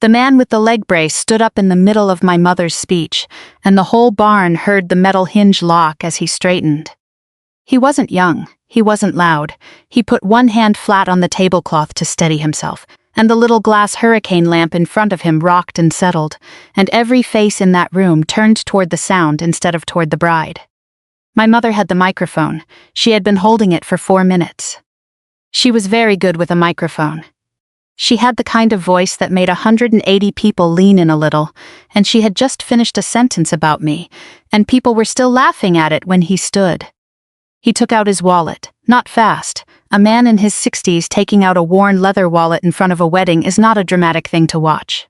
The man with the leg brace stood up in the middle of my mother's speech, and the whole barn heard the metal hinge lock as he straightened. He wasn't young, he wasn't loud. He put one hand flat on the tablecloth to steady himself, and the little glass hurricane lamp in front of him rocked and settled, and every face in that room turned toward the sound instead of toward the bride. My mother had the microphone. She had been holding it for 4 minutes. She was very good with a microphone. She had the kind of voice that made 180 people lean in a little, and she had just finished a sentence about me, and people were still laughing at it when he stood. He took out his wallet, not fast. A man in his 60s taking out a worn leather wallet in front of a wedding is not a dramatic thing to watch.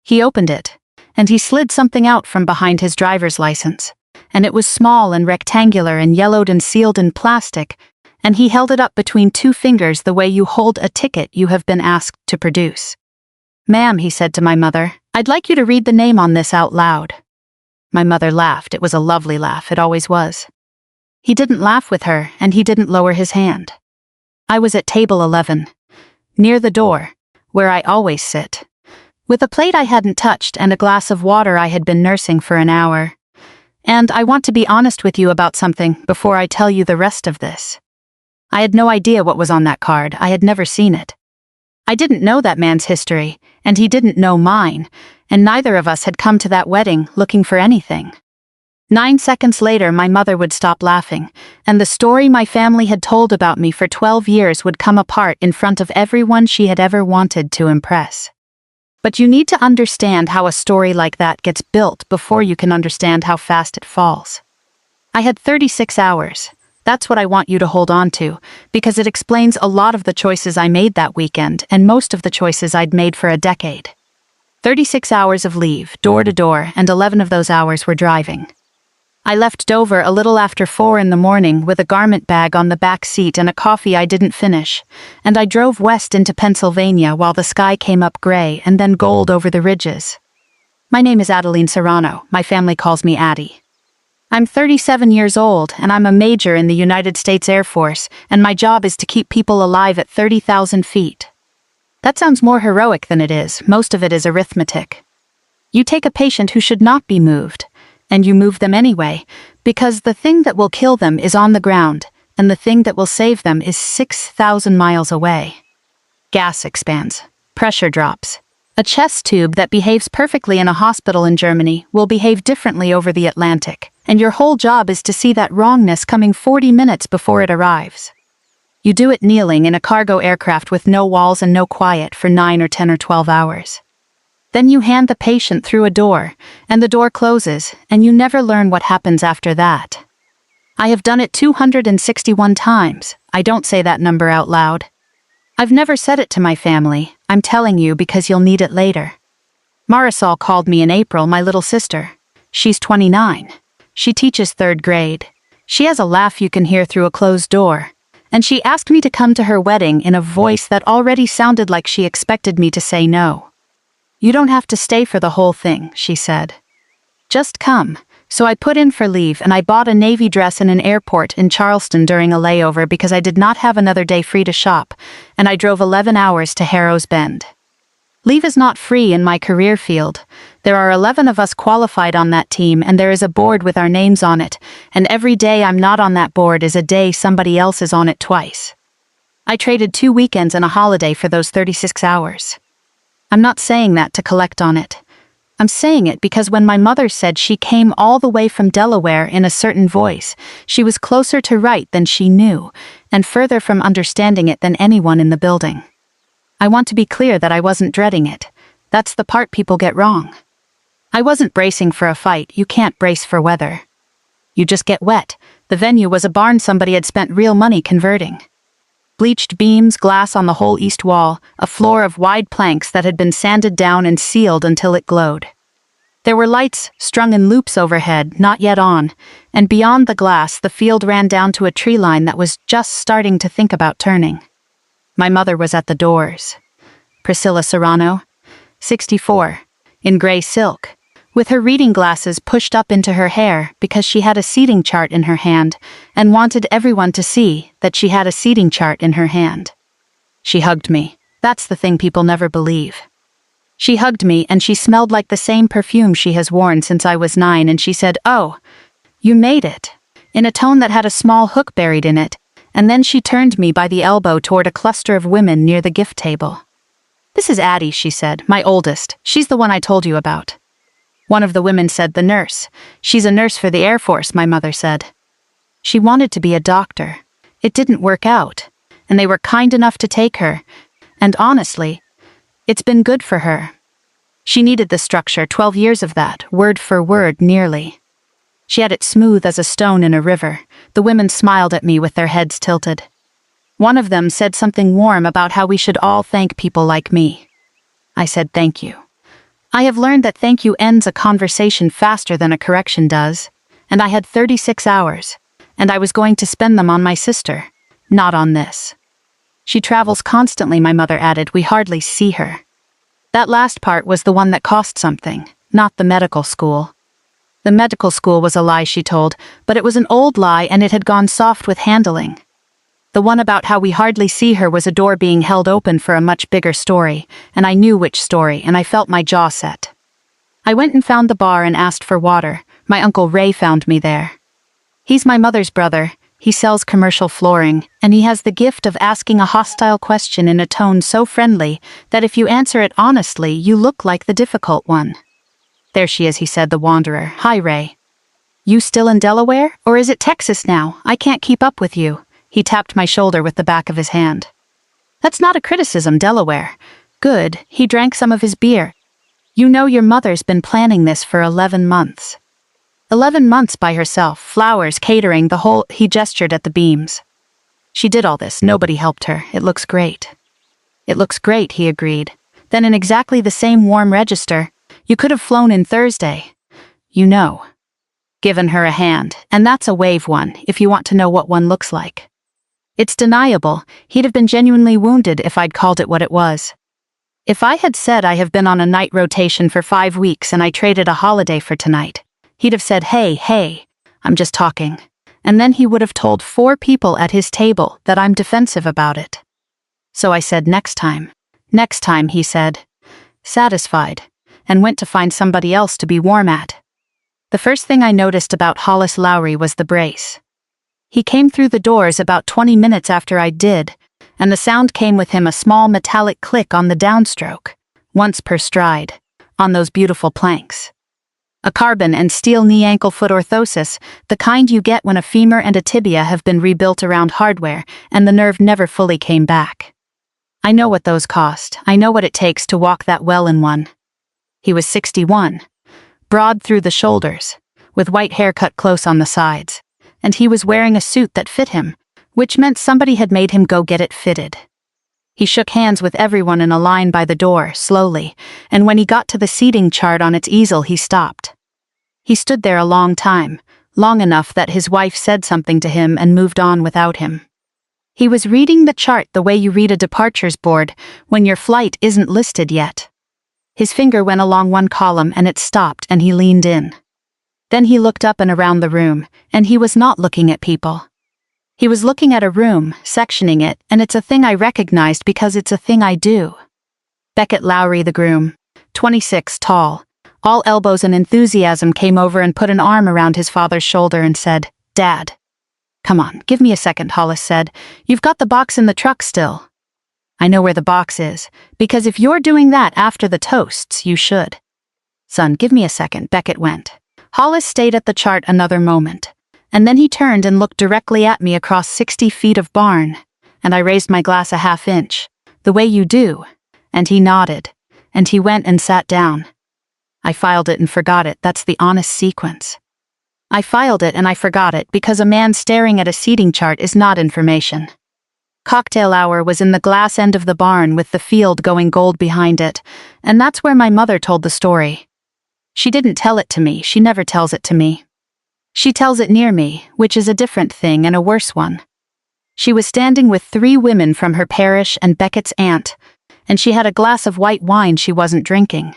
He opened it, and he slid something out from behind his driver's license, and it was small and rectangular and yellowed and sealed in plastic, and he held it up between 2 fingers the way you hold a ticket you have been asked to produce. "Ma'am," he said to my mother, "I'd like you to read the name on this out loud." My mother laughed. It was a lovely laugh, it always was. He didn't laugh with her, and he didn't lower his hand. I was at table 11, near the door, where I always sit, with a plate I hadn't touched and a glass of water I had been nursing for an hour. And I want to be honest with you about something before I tell you the rest of this. I had no idea what was on that card. I had never seen it. I didn't know that man's history, and he didn't know mine, and neither of us had come to that wedding looking for anything. 9 seconds later, my mother would stop laughing, and the story my family had told about me for 12 years would come apart in front of everyone she had ever wanted to impress. But you need to understand how a story like that gets built before you can understand how fast it falls. I had 36 hours. That's what I want you to hold on to, because it explains a lot of the choices I made that weekend and most of the choices I'd made for a decade. 36 hours of leave, door to door, and 11 of those hours were driving. I left Dover a little after 4 in the morning with a garment bag on the back seat and a coffee I didn't finish, and I drove west into Pennsylvania while the sky came up gray and then gold over the ridges. My name is Adaline Serrano. My family calls me Addie. I'm 37 years old, and I'm a major in the United States Air Force, and my job is to keep people alive at 30,000 feet. That sounds more heroic than it is. Most of it is arithmetic. You take a patient who should not be moved, and you move them anyway, because the thing that will kill them is on the ground, and the thing that will save them is 6,000 miles away. Gas expands. Pressure drops. A chest tube that behaves perfectly in a hospital in Germany will behave differently over the Atlantic, and your whole job is to see that wrongness coming 40 minutes before it arrives. You do it kneeling in a cargo aircraft with no walls and no quiet for 9 or 10 or 12 hours. Then you hand the patient through a door, and the door closes, and you never learn what happens after that. I have done it 261 times. I don't say that number out loud. I've never said it to my family. I'm telling you because you'll need it later. Marisol called me in April, my little sister. She's 29. She teaches 3rd grade. She has a laugh you can hear through a closed door. And she asked me to come to her wedding in a voice that already sounded like she expected me to say no. "You don't have to stay for the whole thing," she said. "Just come." So I put in for leave, and I bought a navy dress in an airport in Charleston during a layover because I did not have another day free to shop, and I drove 11 hours to Harrow's Bend. Leave is not free in my career field. There are 11 of us qualified on that team, and there is a board with our names on it, and every day I'm not on that board is a day somebody else is on it twice. I traded 2 weekends and a holiday for those 36 hours. I'm not saying that to collect on it. I'm saying it because when my mother said she came all the way from Delaware in a certain voice, she was closer to right than she knew, and further from understanding it than anyone in the building. I want to be clear that I wasn't dreading it. That's the part people get wrong. I wasn't bracing for a fight. You can't brace for weather. You just get wet. The venue was a barn somebody had spent real money converting. Bleached beams, glass on the whole east wall, a floor of wide planks that had been sanded down and sealed until it glowed. There were lights strung in loops overhead, not yet on, and beyond the glass the field ran down to a tree line that was just starting to think about turning. My mother was at the doors. Priscilla Serrano, 64, in gray silk, with her reading glasses pushed up into her hair because she had a seating chart in her hand and wanted everyone to see that she had a seating chart in her hand. She hugged me. That's the thing people never believe. She hugged me and she smelled like the same perfume she has worn since I was 9, and she said, "Oh, you made it," in a tone that had a small hook buried in it, and then she turned me by the elbow toward a cluster of women near the gift table. "This is Addie," she said, "my oldest. She's the one I told you about." One of the women said, "The nurse. She's a nurse for the Air Force," my mother said. She wanted to be a doctor. It didn't work out, and they were kind enough to take her, and honestly, it's been good for her. She needed the structure, 12 years of that, word for word, nearly. She had it smooth as a stone in a river. The women smiled at me with their heads tilted. One of them said something warm about how we should all thank people like me. I said thank you. I have learned that thank you ends a conversation faster than a correction does, and I had 36 hours, and I was going to spend them on my sister, not on this. She travels constantly, my mother added. We hardly see her. That last part was the one that cost something, not the medical school. The medical school was a lie, she told, but it was an old lie and it had gone soft with handling. The one about how we hardly see her was a door being held open for a much bigger story, and I knew which story, and I felt my jaw set. I went and found the bar and asked for water. My Uncle Ray found me there. He's my mother's brother. He sells commercial flooring, and he has the gift of asking a hostile question in a tone so friendly that if you answer it honestly, you look like the difficult one. "There she is," he said, the wanderer. "Hi, Ray. You still in Delaware? Or is it Texas now? I can't keep up with you." He tapped my shoulder with the back of his hand. "That's not a criticism, Delaware." "Good." He drank some of his beer. "You know your mother's been planning this for 11 months. 11 months by herself, flowers, catering, the whole—" He gestured at the beams. "She did all this. Nobody helped her. It looks great." "It looks great," he agreed. Then in exactly the same warm register, "You could have flown in Thursday. You know." Given her a hand, and that's a wave one, if you want to know what one looks like. It's deniable. He'd have been genuinely wounded if I'd called it what it was. If I had said I have been on a night rotation for 5 weeks and I traded a holiday for tonight, he'd have said, hey, I'm just talking. And then he would have told 4 people at his table that I'm defensive about it. So I said, "Next time." "Next time," he said, satisfied, and went to find somebody else to be warm at. The first thing I noticed about Hollis Lowry was the brace. He came through the doors about 20 minutes after I did, and the sound came with him, a small metallic click on the downstroke, once per stride, on those beautiful planks. A carbon and steel knee-ankle-foot orthosis, the kind you get when a femur and a tibia have been rebuilt around hardware and the nerve never fully came back. I know what those cost. I know what it takes to walk that well in one. He was 61, broad through the shoulders, with white hair cut close on the sides, and he was wearing a suit that fit him, which meant somebody had made him go get it fitted. He shook hands with everyone in a line by the door, slowly, and when he got to the seating chart on its easel, he stopped. He stood there a long time, long enough that his wife said something to him and moved on without him. He was reading the chart the way you read a departures board when your flight isn't listed yet. His finger went along one column and it stopped, and he leaned in. Then he looked up and around the room, and he was not looking at people. He was looking at a room, sectioning it, and it's a thing I recognized because it's a thing I do. Beckett Lowry, the groom, 26, tall, all elbows and enthusiasm, came over and put an arm around his father's shoulder and said, "Dad." "Come on, give me a second," Hollis said. "You've got the box in the truck still." "I know where the box is, because if you're doing that after the toasts, you should." "Son, give me a second," Beckett went. Hollis stayed at the chart another moment, and then he turned and looked directly at me across 60 feet of barn, and I raised my glass a half inch, the way you do, and he nodded, and he went and sat down. I filed it and forgot it. That's the honest sequence. I filed it and I forgot it because a man staring at a seating chart is not information. Cocktail hour was in the glass end of the barn with the field going gold behind it, and that's where my mother told the story. She didn't tell it to me. She never tells it to me. She tells it near me, which is a different thing and a worse one. She was standing with 3 women from her parish and Beckett's aunt, and she had a glass of white wine she wasn't drinking.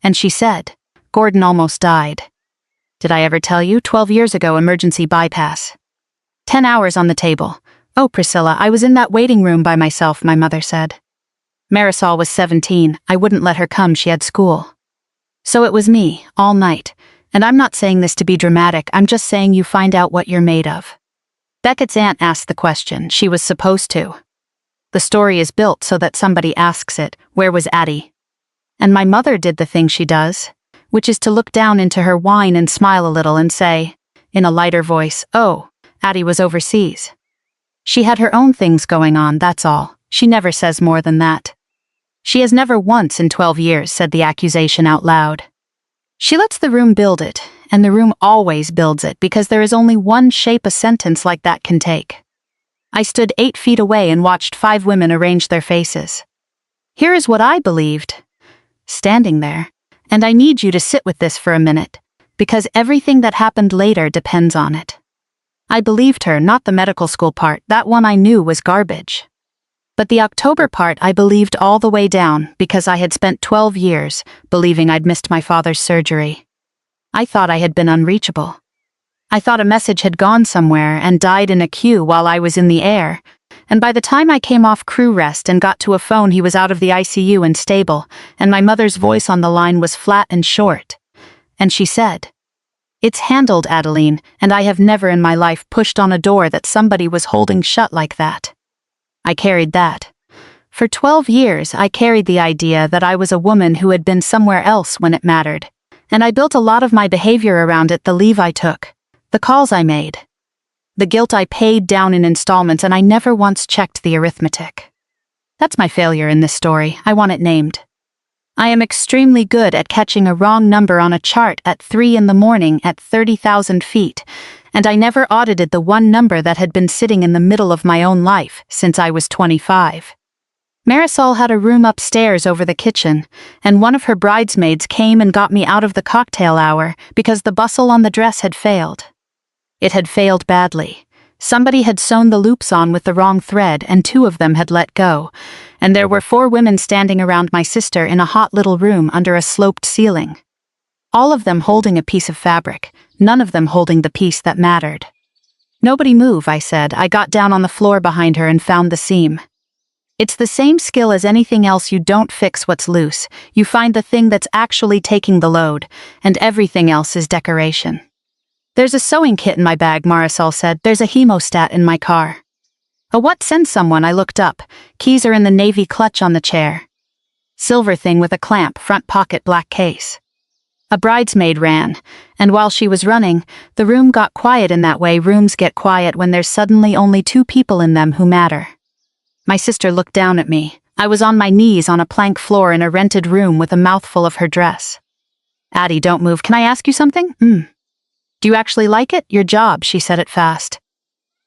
And she said, "Gordon almost died. Did I ever tell you? 12 years ago, emergency bypass. 10 hours on the table. Oh, Priscilla, I was in that waiting room by myself," my mother said. Marisol was 17, I wouldn't let her come, she had school. So it was me, all night. And I'm not saying this to be dramatic, I'm just saying you find out what you're made of. Beckett's aunt asked the question, she was supposed to. The story is built so that somebody asks it, where was Addie? And my mother did the thing she does, which is to look down into her wine and smile a little and say, in a lighter voice, oh, Addie was overseas. She had her own things going on, that's all. She never says more than that. She has never once in 12 years said the accusation out loud. She lets the room build it, and the room always builds it because there is only one shape a sentence like that can take. I stood 8 feet away and watched 5 women arrange their faces. Here is what I believed, standing there, and I need you to sit with this for a minute, because everything that happened later depends on it. I believed her, not the medical school part, that one I knew was garbage. But the October part I believed all the way down because I had spent 12 years believing I'd missed my father's surgery. I thought I had been unreachable. I thought a message had gone somewhere and died in a queue while I was in the air, and by the time I came off crew rest and got to a phone he was out of the ICU and stable, and my mother's voice on the line was flat and short. And she said, "It's handled, Adaline, and I have never in my life pushed on a door that somebody was holding shut like that." I carried that. For 12 years I carried the idea that I was a woman who had been somewhere else when it mattered, and I built a lot of my behavior around it, the leave I took, the calls I made, the guilt I paid down in installments, and I never once checked the arithmetic. That's my failure in this story, I want it named. I am extremely good at catching a wrong number on a chart at 3 in the morning at 30,000 feet, and I never audited the one number that had been sitting in the middle of my own life since I was 25. Marisol had a room upstairs over the kitchen, and one of her bridesmaids came and got me out of the cocktail hour because the bustle on the dress had failed. It had failed badly. Somebody had sewn the loops on with the wrong thread, and 2 of them had let go, and there were 4 women standing around my sister in a hot little room under a sloped ceiling. All of them holding a piece of fabric, none of them holding the piece that mattered. "Nobody move," I said. I got down on the floor behind her and found the seam. It's the same skill as anything else. You don't fix what's loose, you find the thing that's actually taking the load, and everything else is decoration. "There's a sewing kit in my bag," Marisol said. "There's a hemostat in my car." "A what? Send someone." I looked up. Keys are in the navy clutch on the chair. Silver thing with a clamp, front pocket, black case. A bridesmaid ran, and while she was running, the room got quiet in that way rooms get quiet when there's suddenly only 2 people in them who matter. My sister looked down at me. I was on my knees on a plank floor in a rented room with a mouthful of her dress. "Addie, don't move. Can I ask you something?" "Do you actually like it? Your job," she said it fast.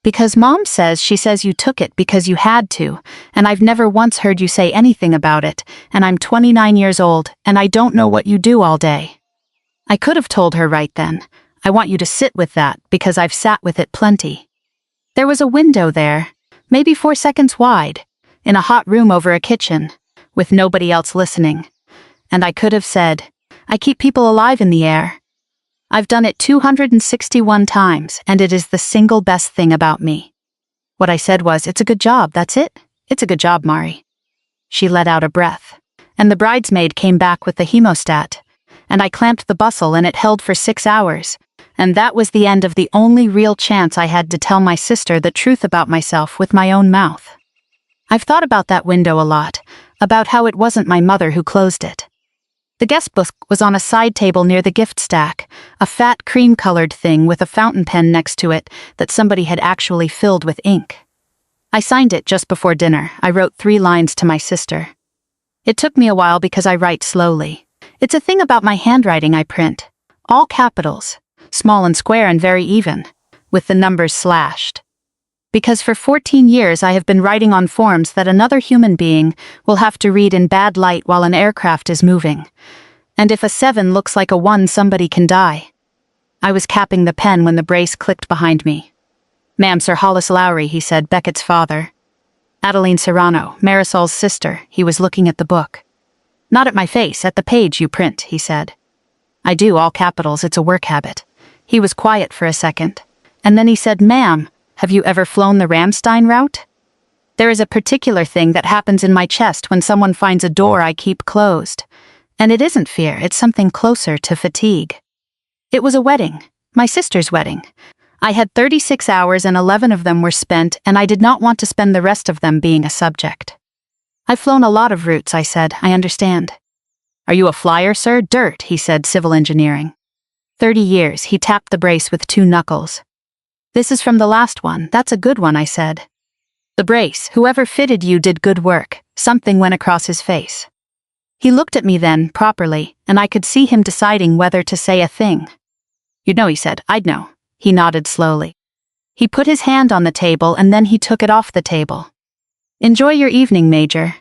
"Because Mom says she says you took it because you had to, and I've never once heard you say anything about it, and I'm 29 years old, and I don't know what you do all day." I could have told her right then, "I want you to sit with that because I've sat with it plenty." There was a window there, maybe 4 seconds wide, in a hot room over a kitchen, with nobody else listening. And I could have said, "I keep people alive in the air. I've done it 261 times, and it is the single best thing about me." What I said was, "It's a good job, that's it. It's a good job, Mari." She let out a breath, and the bridesmaid came back with the hemostat, and I clamped the bustle and it held for 6 hours, and that was the end of the only real chance I had to tell my sister the truth about myself with my own mouth. I've thought about that window a lot, about how it wasn't my mother who closed it. The guest book was on a side table near the gift stack, a fat cream-colored thing with a fountain pen next to it that somebody had actually filled with ink. I signed it just before dinner. I wrote 3 lines to my sister. It took me a while because I write slowly. It's a thing about my handwriting I print. All capitals, small and square and very even, with the numbers slashed. Because for 14 years I have been writing on forms that another human being will have to read in bad light while an aircraft is moving. And if a 7 looks like a 1, somebody can die. I was capping the pen when the brace clicked behind me. "Ma'am, Sir Hollis Lowry," he said, Beckett's father. "Adaline Serrano, Marisol's sister." He was looking at the book. "Not at my face, at the page you print," he said. "I do, all capitals, it's a work habit." He was quiet for a second, and then he said, "Ma'am, have you ever flown the Ramstein route?" There is a particular thing that happens in my chest when someone finds a door I keep closed. And it isn't fear, it's something closer to fatigue. It was a wedding, my sister's wedding. I had 36 hours and 11 of them were spent, and I did not want to spend the rest of them being a subject. I've flown a lot of routes, I said, I understand. Are you a flyer, sir? Dirt, he said, civil engineering. 30 years, he tapped the brace with 2 knuckles. This is from the last one, that's a good one, I said. The brace, whoever fitted you did good work, something went across his face. He looked at me then, properly, and I could see him deciding whether to say a thing. You'd know, he said, I'd know. He nodded slowly. He put his hand on the table and then he took it off the table. Enjoy your evening, Major.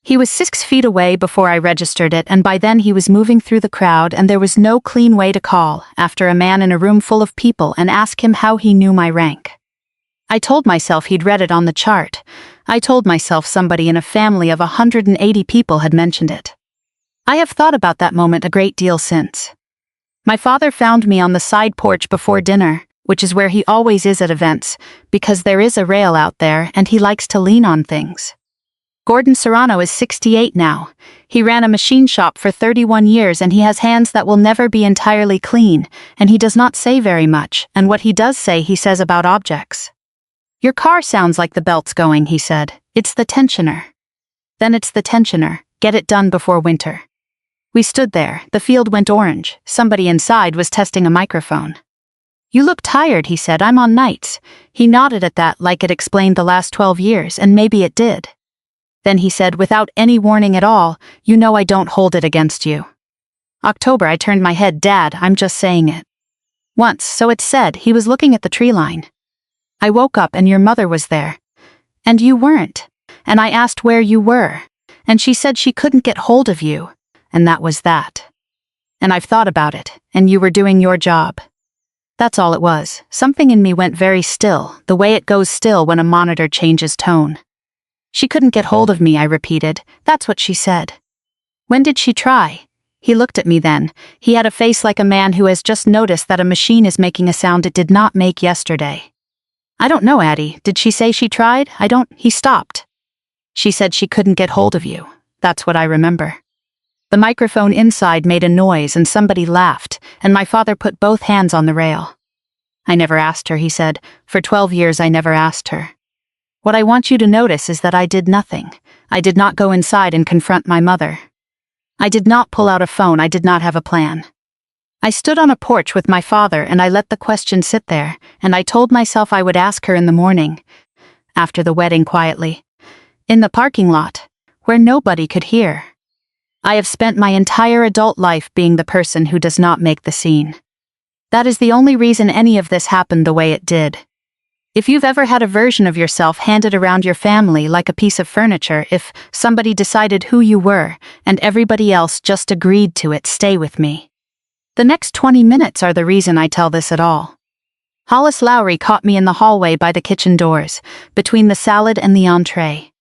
He was 6 feet away before I registered it, and by then he was moving through the crowd, and there was no clean way to call after a man in a room full of people and ask him how he knew my rank. I told myself he'd read it on the chart. I told myself somebody in a family of 180 people had mentioned it. I have thought about that moment a great deal since. My father found me on the side porch before dinner, which is where he always is at events, because there is a rail out there and he likes to lean on things. Gordon Serrano is 68 now. He ran a machine shop for 31 years and he has hands that will never be entirely clean, and he does not say very much, and what he does say he says about objects. Your car sounds like the belt's going, he said. It's the tensioner. Then it's the tensioner. Get it done before winter. We stood there, the field went orange, somebody inside was testing a microphone. You look tired, he said, I'm on nights. He nodded at that like it explained the last 12 years, and maybe it did. Then he said, without any warning at all, you know I don't hold it against you. October, I turned my head, Dad, I'm just saying it. Once, so it said, he was looking at the tree line. I woke up and your mother was there. And you weren't. And I asked where you were. And she said she couldn't get hold of you. And that was that. And I've thought about it, and you were doing your job. That's all it was. Something in me went very still, the way it goes still when a monitor changes tone. She couldn't get hold of me, I repeated. That's what she said. When did she try? He looked at me then. He had a face like a man who has just noticed that a machine is making a sound it did not make yesterday. I don't know, Addie. Did she say she tried? He stopped. She said she couldn't get hold of you. That's what I remember. The microphone inside made a noise and somebody laughed, and my father put both hands on the rail. I never asked her, he said. For 12 years I never asked her. What I want you to notice is that I did nothing. I did not go inside and confront my mother. I did not pull out a phone, I did not have a plan. I stood on a porch with my father and I let the question sit there, and I told myself I would ask her in the morning, after the wedding quietly, in the parking lot, where nobody could hear. I have spent my entire adult life being the person who does not make the scene. That is the only reason any of this happened the way it did. If you've ever had a version of yourself handed around your family like a piece of furniture, if somebody decided who you were and everybody else just agreed to it, stay with me. The next 20 minutes are the reason I tell this at all. Hollis Lowry caught me in the hallway by the kitchen doors, between the salad and the entree.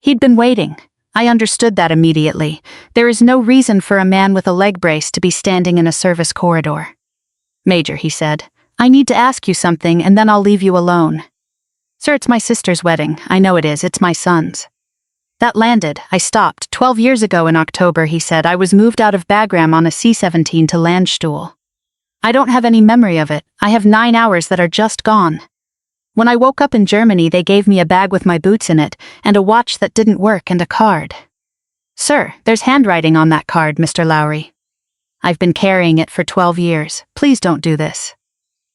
He'd been waiting. I understood that immediately. There is no reason for a man with a leg brace to be standing in a service corridor. Major, he said, I need to ask you something and then I'll leave you alone. Sir, it's my sister's wedding. I know it is. It's my son's. That landed. I stopped. 12 years ago in October, he said, I was moved out of Bagram on a C-17 to Landstuhl. I don't have any memory of it. I have 9 hours that are just gone. When I woke up in Germany, they gave me a bag with my boots in it, and a watch that didn't work, and a card. Sir, there's handwriting on that card, Mr. Lowry. I've been carrying it for 12 years. Please don't do this.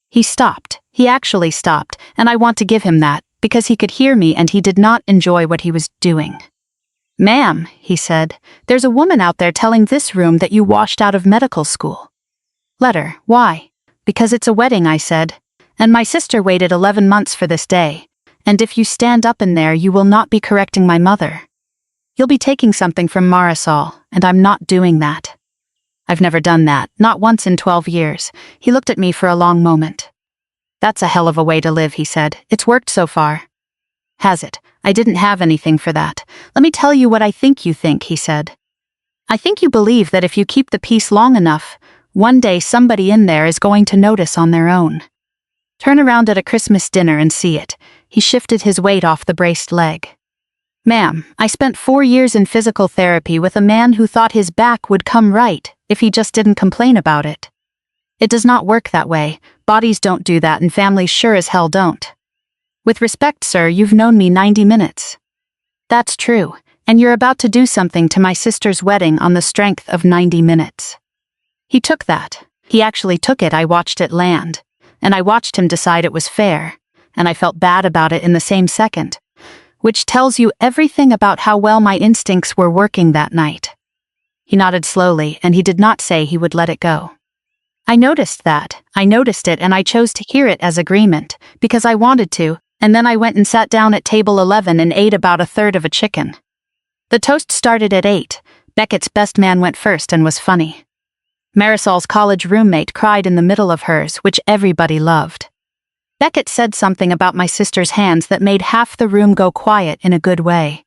He stopped. He actually stopped, and I want to give him that, because he could hear me and he did not enjoy what he was doing. Ma'am, he said, there's a woman out there telling this room that you washed out of medical school. Let her. Why? Because it's a wedding, I said. And my sister waited 11 months for this day, and if you stand up in there you will not be correcting my mother. You'll be taking something from Marisol, and I'm not doing that. I've never done that, not once in 12 years. He looked at me for a long moment. That's a hell of a way to live, he said. It's worked so far. Has it? I didn't have anything for that. Let me tell you what I think you think, he said. I think you believe that if you keep the peace long enough, one day somebody in there is going to notice on their own. Turn around at a Christmas dinner and see it. He shifted his weight off the braced leg. Ma'am, I spent 4 years in physical therapy with a man who thought his back would come right if he just didn't complain about it. It does not work that way. Bodies don't do that and families sure as hell don't. With respect, sir, you've known me 90 minutes. That's true, and you're about to do something to my sister's wedding on the strength of 90 minutes. He took that. He actually took it. I watched it land. And I watched him decide it was fair. And I felt bad about it in the same second. Which tells you everything about how well my instincts were working that night. He nodded slowly, and he did not say he would let it go. I noticed that. I noticed it, and I chose to hear it as agreement, because I wanted to, and then I went and sat down at table 11 and ate about a third of a chicken. The toast started at 8. Beckett's best man went first and was funny. Marisol's college roommate cried in the middle of hers, which everybody loved. Beckett said something about my sister's hands that made half the room go quiet in a good way.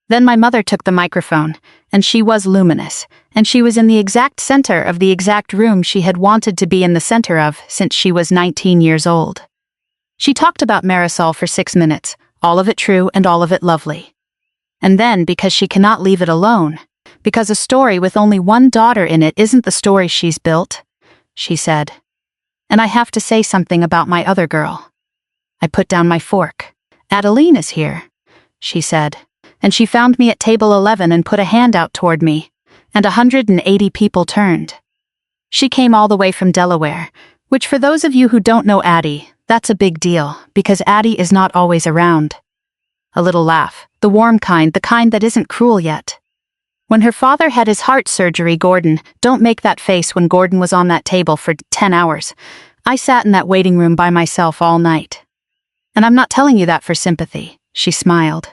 Then my mother took the microphone, and she was luminous, and she was in the exact center of the exact room she had wanted to be in the center of since she was 19 years old. She talked about Marisol for 6 minutes, all of it true and all of it lovely. And then, because she cannot leave it alone, because a story with only one daughter in it isn't the story she's built, she said. And I have to say something about my other girl. I put down my fork. Adaline is here, she said, and she found me at table 11 and put a hand out toward me, and 180 people turned. She came all the way from Delaware, which for those of you who don't know Addie, that's a big deal, because Addie is not always around. A little laugh, the warm kind, the kind that isn't cruel yet. When her father had his heart surgery, Gordon, don't make that face when Gordon was on that table for 10 hours. I sat in that waiting room by myself all night. And I'm not telling you that for sympathy, she smiled.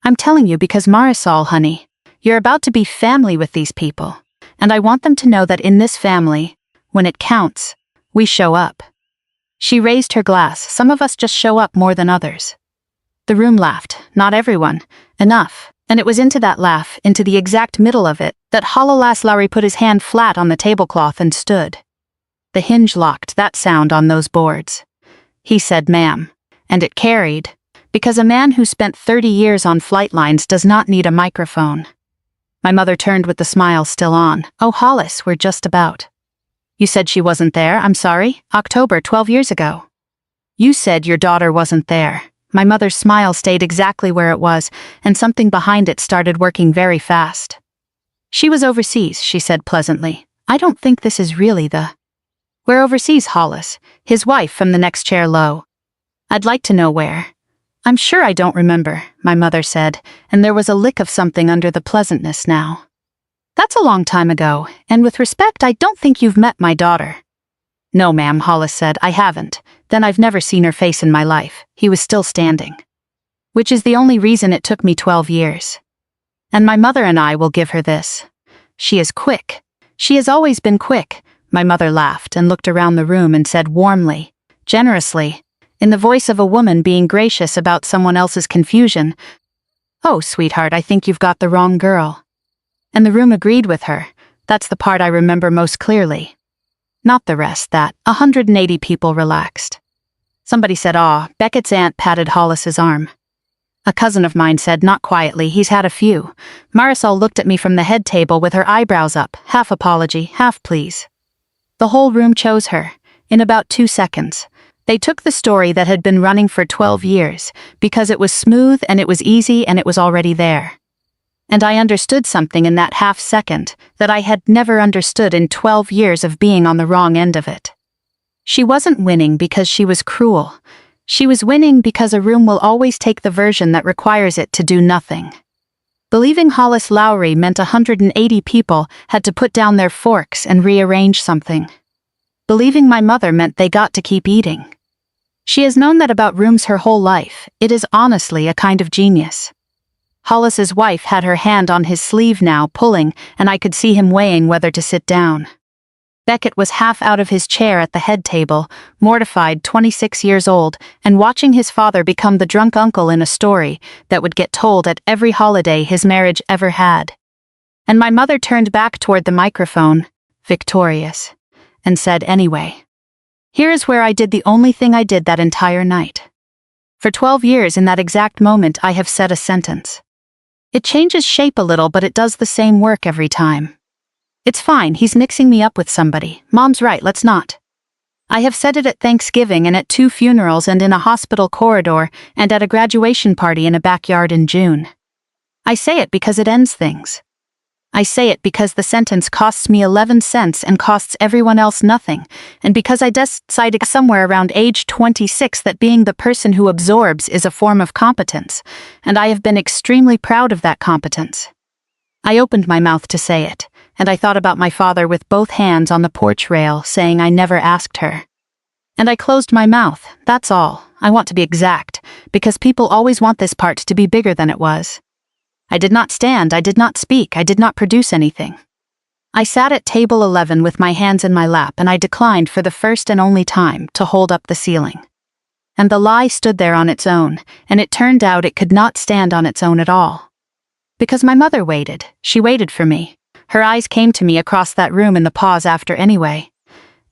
I'm telling you because Marisol, honey, you're about to be family with these people. And I want them to know that in this family, when it counts, we show up. She raised her glass. Some of us just show up more than others. The room laughed, not everyone, enough. And it was into that laugh, into the exact middle of it, that Hololas Lowry put his hand flat on the tablecloth and stood. The hinge locked, that sound on those boards. He said, ma'am. And it carried, because a man who spent 30 years on flight lines does not need a microphone. My mother turned with the smile still on. Oh, Hollis, we're just about. You said she wasn't there, I'm sorry, October 12 years ago. You said your daughter wasn't there. My mother's smile stayed exactly where it was, and something behind it started working very fast. She was overseas, she said pleasantly. I don't think this is really the... We're overseas, Hollis, his wife from the next chair low. I'd like to know where. I'm sure I don't remember, my mother said, and there was a lick of something under the pleasantness now. That's a long time ago, and with respect, I don't think you've met my daughter. No, ma'am, Hollis said, I haven't. Then I've never seen her face in my life. He was still standing. Which is the only reason it took me 12 years. And my mother and I will give her this. She is quick. She has always been quick. My mother laughed and looked around the room and said warmly, generously, in the voice of a woman being gracious about someone else's confusion, oh, sweetheart, I think you've got the wrong girl. And the room agreed with her. That's the part I remember most clearly. Not the rest, that 180 people relaxed. Somebody said, aw, Beckett's aunt patted Hollis's arm. A cousin of mine said, not quietly, he's had a few. Marisol looked at me from the head table with her eyebrows up, half apology, half please. The whole room chose her, in about 2 seconds. They took the story that had been running for 12 years, because it was smooth and it was easy and it was already there. And I understood something in that half second that I had never understood in 12 years of being on the wrong end of it. She wasn't winning because she was cruel. She was winning because a room will always take the version that requires it to do nothing. Believing Hollis Lowry meant 180 people had to put down their forks and rearrange something. Believing my mother meant they got to keep eating. She has known that about rooms her whole life. It is honestly a kind of genius. Hollis's wife had her hand on his sleeve now, pulling, and I could see him weighing whether to sit down. Beckett was half out of his chair at the head table, mortified, 26 years old, and watching his father become the drunk uncle in a story that would get told at every holiday his marriage ever had. And my mother turned back toward the microphone, victorious, and said, anyway. Here is where I did the only thing I did that entire night. For 12 years in that exact moment I have said a sentence. It changes shape a little, but it does the same work every time. It's fine, he's mixing me up with somebody. Mom's right, let's not. I have said it at Thanksgiving and at 2 funerals and in a hospital corridor and at a graduation party in a backyard in June. I say it because it ends things. I say it because the sentence costs me 11 cents and costs everyone else nothing, and because I decided somewhere around age 26 that being the person who absorbs is a form of competence, and I have been extremely proud of that competence. I opened my mouth to say it, and I thought about my father with both hands on the porch rail, saying I never asked her. And I closed my mouth, that's all. I want to be exact, because people always want this part to be bigger than it was. I did not stand, I did not speak, I did not produce anything. I sat at table 11 with my hands in my lap, and I declined for the first and only time to hold up the ceiling. And the lie stood there on its own, and it turned out it could not stand on its own at all. Because my mother waited, she waited for me. Her eyes came to me across that room in the pause after anyway.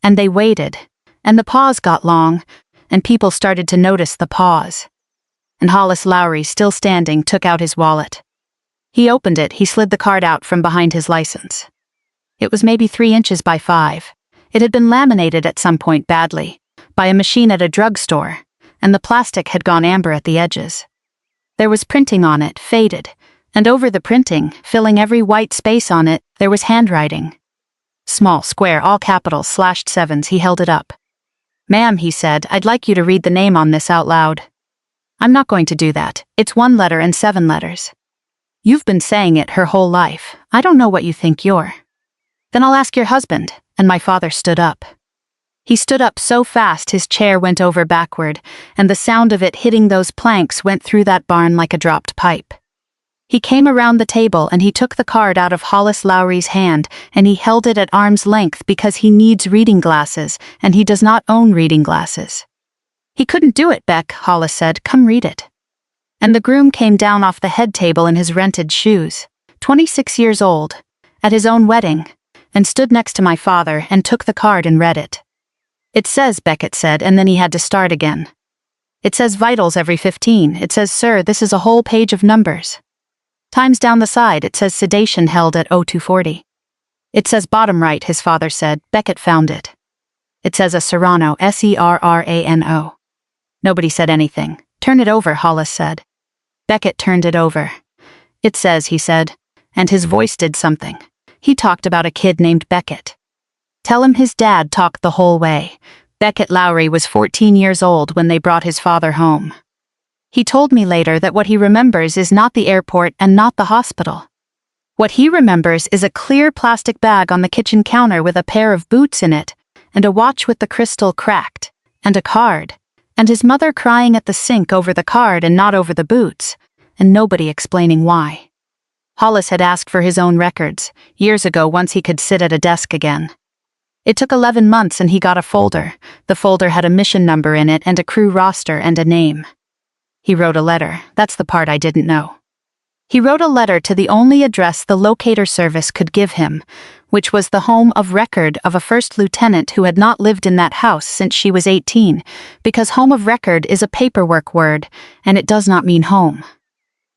And they waited, and the pause got long, and people started to notice the pause. And Hollis Lowry, still standing, took out his wallet. He opened it, he slid the card out from behind his license. It was maybe 3 inches by 5. It had been laminated at some point badly, by a machine at a drugstore, and the plastic had gone amber at the edges. There was printing on it, faded, and over the printing, filling every white space on it, there was handwriting. Small, square, all capitals, slashed 7s, he held it up. "Ma'am," he said, "I'd like you to read the name on this out loud." "I'm not going to do that. It's 1 letter and 7 letters. You've been saying it her whole life. I don't know what you think you're." "Then I'll ask your husband," and my father stood up. He stood up so fast his chair went over backward, and the sound of it hitting those planks went through that barn like a dropped pipe. He came around the table and he took the card out of Hollis Lowry's hand and he held it at arm's length because he needs reading glasses and he does not own reading glasses. "He couldn't do it, Beck," Hollis said. "Come read it." And the groom came down off the head table in his rented shoes, 26 years old, at his own wedding, and stood next to my father and took the card and read it. "It says," Beckett said, and then he had to start again. "It says vitals every 15. It says, sir, this is a whole page of numbers. Times down the side, it says sedation held at 0240. It says bottom right," his father said. Beckett found it. "It says a Serrano, Serrano. Nobody said anything. "Turn it over," Hollis said. Beckett turned it over. "It says," he said, and his voice did something. He talked about a kid named Beckett. Tell him his dad talked the whole way. Beckett Lowry was 14 years old when they brought his father home. He told me later that what he remembers is not the airport and not the hospital. What he remembers is a clear plastic bag on the kitchen counter with a pair of boots in it, and a watch with the crystal cracked, and a card, and his mother crying at the sink over the card and not over the boots, and nobody explaining why. Hollis had asked for his own records, years ago once he could sit at a desk again. It took 11 months and he got a folder. The folder had a mission number in it and a crew roster and a name. He wrote a letter. That's the part I didn't know. He wrote a letter to the only address the locator service could give him, which was the home of record of a first lieutenant who had not lived in that house since she was 18, because home of record is a paperwork word, and it does not mean home.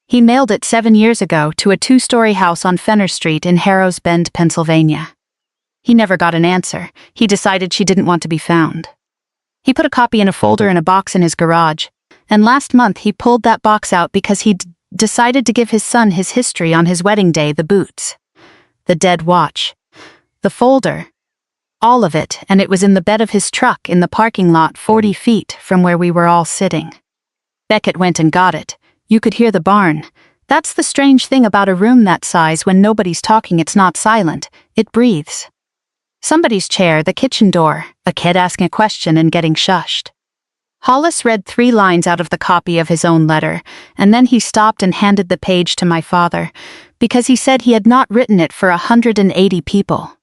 He mailed it 7 years ago to a 2-story house on Fenner Street in Harrows Bend, Pennsylvania. He never got an answer. He decided she didn't want to be found. He put a copy in a folder in a box in his garage, and last month he pulled that box out because he'd decided to give his son his history on his wedding day, the boots, the dead watch, the folder, all of it, and it was in the bed of his truck in the parking lot 40 feet from where we were all sitting. Beckett went and got it. You could hear the barn. That's the strange thing about a room that size. When nobody's talking, it's not silent, it breathes. Somebody's chair, the kitchen door, a kid asking a question and getting shushed. Hollis read 3 lines out of the copy of his own letter, and then he stopped and handed the page to my father, because he said he had not written it for 180 people.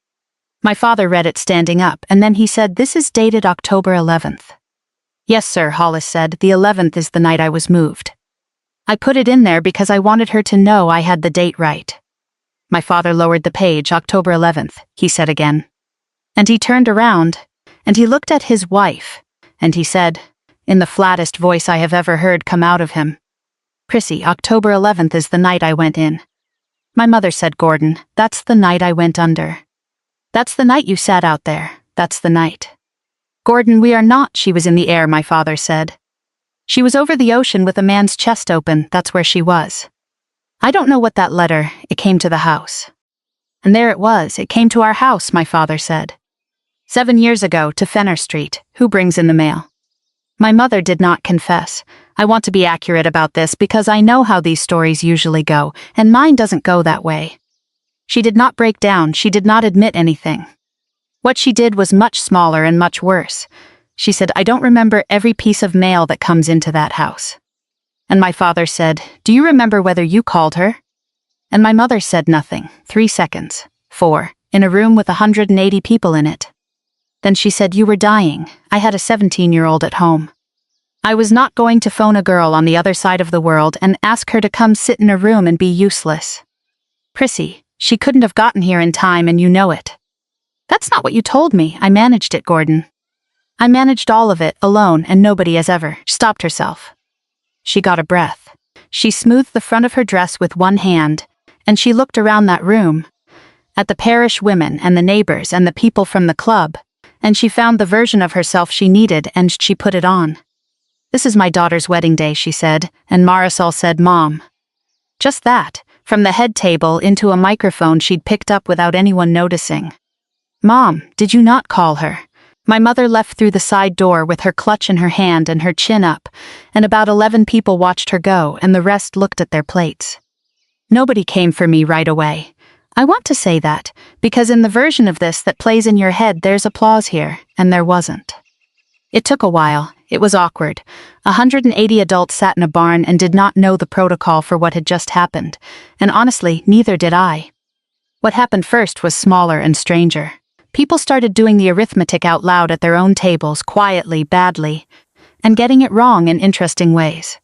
My father read it standing up, and then he said, "This is dated October 11th. "Yes, sir," Hollis said. "The 11th is the night I was moved. I put it in there because I wanted her to know I had the date right." My father lowered the page. "October 11th, he said again. And he turned around, and he looked at his wife, and he said, in the flattest voice I have ever heard come out of him, Prissy, October 11th is the night I went in. My mother said, Gordon, that's the night I went under. That's the night you sat out there. That's the night. Gordon, we are not. She was in the air, my father said. She was over the ocean with a man's chest open. That's where she was. I don't know what that letter, it came to the house. And there it was, it came to our house, my father said. 7 years ago, to Fenner Street. Who brings in the mail? My mother did not confess. I want to be accurate about this because I know how these stories usually go, and mine doesn't go that way. She did not break down, she did not admit anything. What she did was much smaller and much worse. She said, I don't remember every piece of mail that comes into that house. And my father said, do you remember whether you called her? And my mother said nothing. 3 seconds. 4. In a room with 180 people in it. Then she said, you were dying. I had a 17-year-old at home. I was not going to phone a girl on the other side of the world and ask her to come sit in a room and be useless. Prissy, she couldn't have gotten here in time and you know it. That's not what you told me. I managed it, Gordon. I managed all of it, alone, and nobody has ever stopped herself. She got a breath. She smoothed the front of her dress with one hand, and she looked around that room, at the parish women and the neighbors and the people from the club, and she found the version of herself she needed and she put it on. This is my daughter's wedding day, she said, and Marisol said, Mom. Just that, from the head table into a microphone she'd picked up without anyone noticing. Mom, did you not call her? My mother left through the side door with her clutch in her hand and her chin up, and about 11 people watched her go and the rest looked at their plates. Nobody came for me right away. I want to say that, because in the version of this that plays in your head there's applause here, and there wasn't. It took a while. It was awkward. 180 adults sat in a barn and did not know the protocol for what had just happened, and honestly, neither did I. What happened first was smaller and stranger. People started doing the arithmetic out loud at their own tables, quietly, badly, and getting it wrong in interesting ways.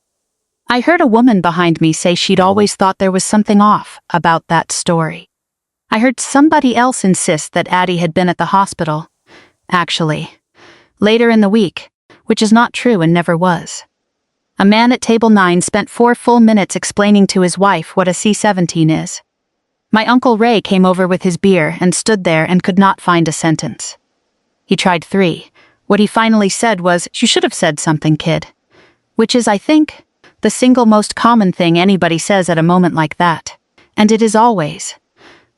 I heard a woman behind me say she'd always thought there was something off about that story. I heard somebody else insist that Addie had been at the hospital. Actually, later in the week, which is not true and never was. A man at table 9 spent 4 full minutes explaining to his wife what a C-17 is. My Uncle Ray came over with his beer and stood there and could not find a sentence. He tried 3. What he finally said was, you should have said something, kid. Which is, I think, the single most common thing anybody says at a moment like that. And it is always,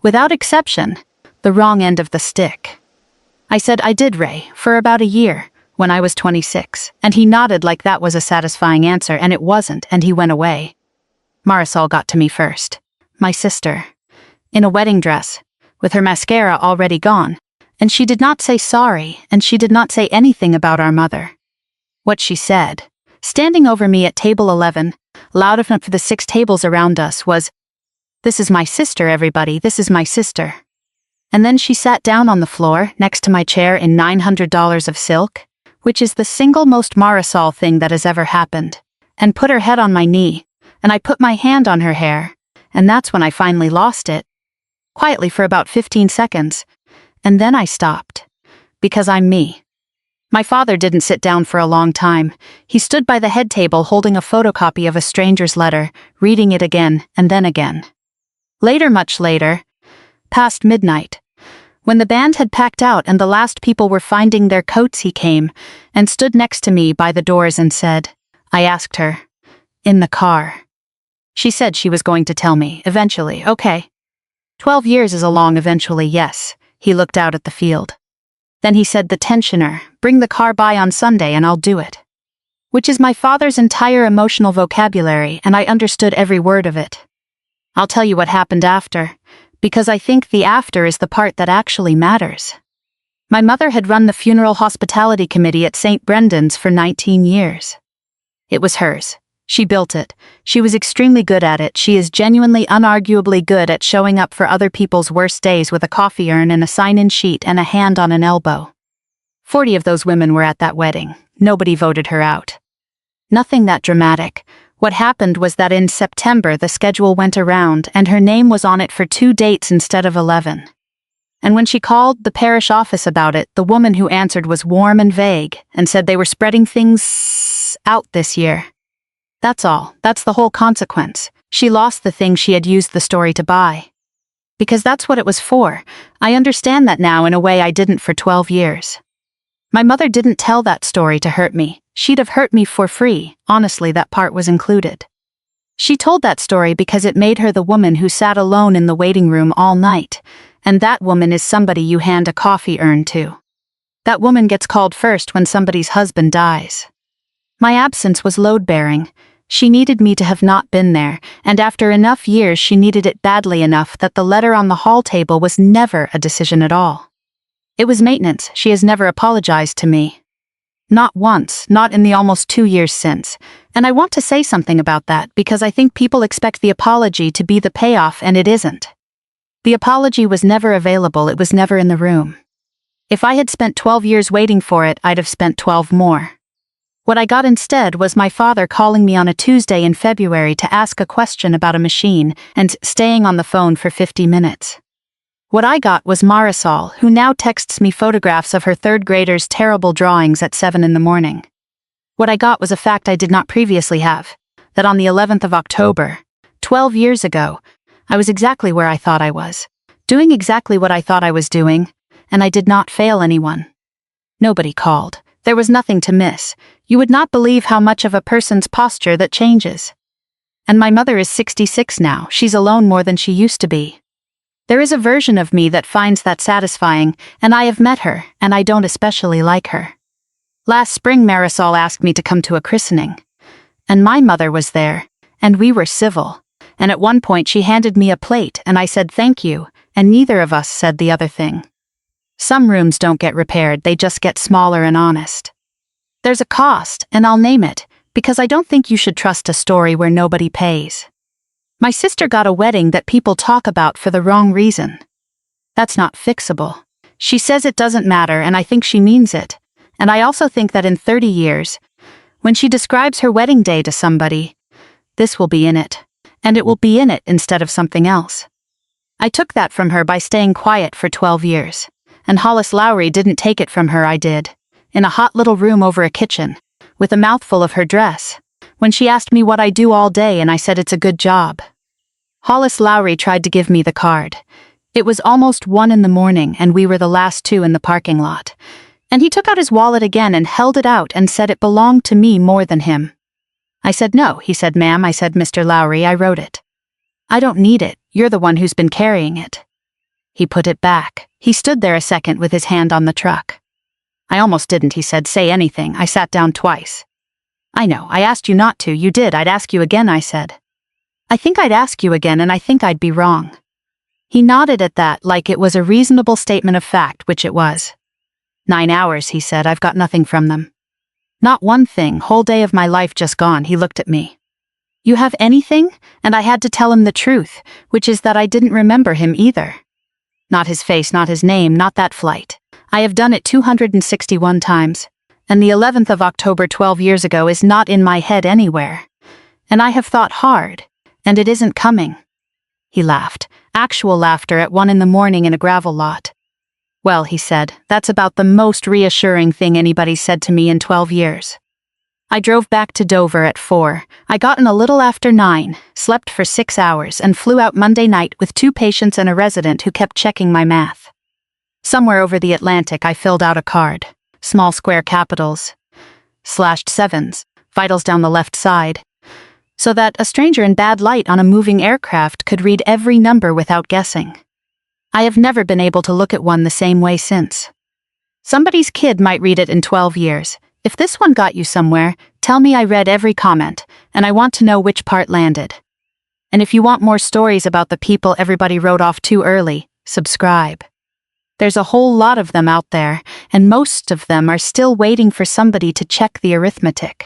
without exception, the wrong end of the stick. I said, I did, Ray, for about a year, when I was 26, and he nodded like that was a satisfying answer, and it wasn't, and he went away. Marisol got to me first. My sister. In a wedding dress, with her mascara already gone, and she did not say sorry, and she did not say anything about our mother. What she said, standing over me at table 11, loud enough for the 6 tables around us, was, this is my sister, everybody, this is my sister. And then she sat down on the floor, next to my chair in $900 of silk, which is the single most Marisol thing that has ever happened, and put her head on my knee, and I put my hand on her hair, and that's when I finally lost it. Quietly for about 15 seconds, and then I stopped. Because I'm me. My father didn't sit down for a long time. He stood by the head table holding a photocopy of a stranger's letter, reading it again and then again. Later, much later, past midnight, when the band had packed out and the last people were finding their coats, he came and stood next to me by the doors and said, I asked her, in the car. She said she was going to tell me, eventually, okay. 12 years is a long eventually, yes. He looked out at the field. Then he said, the tensioner, bring the car by on Sunday and I'll do it. Which is my father's entire emotional vocabulary, and I understood every word of it. I'll tell you what happened after, because I think the after is the part that actually matters. My mother had run the funeral hospitality committee at St. Brendan's for 19 years. It was hers. She built it. She was extremely good at it. She is genuinely, unarguably good at showing up for other people's worst days with a coffee urn and a sign-in sheet and a hand on an elbow. 40 of those women were at that wedding. Nobody voted her out. Nothing that dramatic. What happened was that in September the schedule went around and her name was on it for 2 dates instead of 11. And when she called the parish office about it, the woman who answered was warm and vague and said they were spreading things out this year. That's all. That's the whole consequence. She lost the thing she had used the story to buy. Because that's what it was for. I understand that now in a way I didn't for 12 years. My mother didn't tell that story to hurt me. She'd have hurt me for free. Honestly, that part was included. She told that story because it made her the woman who sat alone in the waiting room all night, and that woman is somebody you hand a coffee urn to. That woman gets called first when somebody's husband dies. My absence was load-bearing. She needed me to have not been there, and after enough years she needed it badly enough that the letter on the hall table was never a decision at all. It was maintenance. She has never apologized to me. Not once, not in the almost 2 years since. And I want to say something about that because I think people expect the apology to be the payoff and it isn't. The apology was never available, it was never in the room. If I had spent 12 years waiting for it, I'd have spent 12 more. What I got instead was my father calling me on a Tuesday in February to ask a question about a machine and staying on the phone for 50 minutes. What I got was Marisol, who now texts me photographs of her third grader's terrible drawings at 7 in the morning. What I got was a fact I did not previously have, that on the 11th of October, 12 years ago, I was exactly where I thought I was, doing exactly what I thought I was doing, and I did not fail anyone. Nobody called. There was nothing to miss. You would not believe how much of a person's posture that changes. And my mother is 66 now. She's alone more than she used to be. There is a version of me that finds that satisfying, and I have met her, and I don't especially like her. Last spring Marisol asked me to come to a christening. And my mother was there, and we were civil, and at one point she handed me a plate and I said thank you, and neither of us said the other thing. Some rooms don't get repaired, they just get smaller and honest. There's a cost, and I'll name it, because I don't think you should trust a story where nobody pays. My sister got a wedding that people talk about for the wrong reason. That's not fixable. She says it doesn't matter, and I think she means it. And I also think that in 30 years, when she describes her wedding day to somebody, this will be in it. And it will be in it instead of something else. I took that from her by staying quiet for 12 years. And Hollis Lowry didn't take it from her, I did. In a hot little room over a kitchen, with a mouthful of her dress, when she asked me what I do all day and I said it's a good job. Hollis Lowry tried to give me the card. It was almost 1 in the morning and we were the last 2 in the parking lot. And he took out his wallet again and held it out and said it belonged to me more than him. I said no, he said ma'am, I said Mr. Lowry, I wrote it. I don't need it, you're the one who's been carrying it. He put it back. He stood there a second with his hand on the truck. I almost didn't, he said, say anything. I sat down twice. I know, I asked you not to, you did, I'd ask you again, I said. I think I'd ask you again and I think I'd be wrong. He nodded at that like it was a reasonable statement of fact, which it was. 9 hours, he said, I've got nothing from them. Not one thing, whole day of my life just gone, he looked at me. You have anything? And I had to tell him the truth, which is that I didn't remember him either. Not his face, not his name, not that flight. I have done it 261 times, and the 11th of October 12 years ago is not in my head anywhere. And I have thought hard, and it isn't coming. He laughed, actual laughter at 1 in the morning in a gravel lot. Well, he said, that's about the most reassuring thing anybody's said to me in 12 years. I drove back to Dover at 4. I got in a little after 9, slept for 6 hours, and flew out Monday night with 2 patients and a resident who kept checking my math. Somewhere over the Atlantic I filled out a card. Small square capitals. /7s, vitals down the left side. So that a stranger in bad light on a moving aircraft could read every number without guessing. I have never been able to look at one the same way since. Somebody's kid might read it in 12 years. If this one got you somewhere, tell me I read every comment, and I want to know which part landed. And if you want more stories about the people everybody wrote off too early, subscribe. There's a whole lot of them out there, and most of them are still waiting for somebody to check the arithmetic.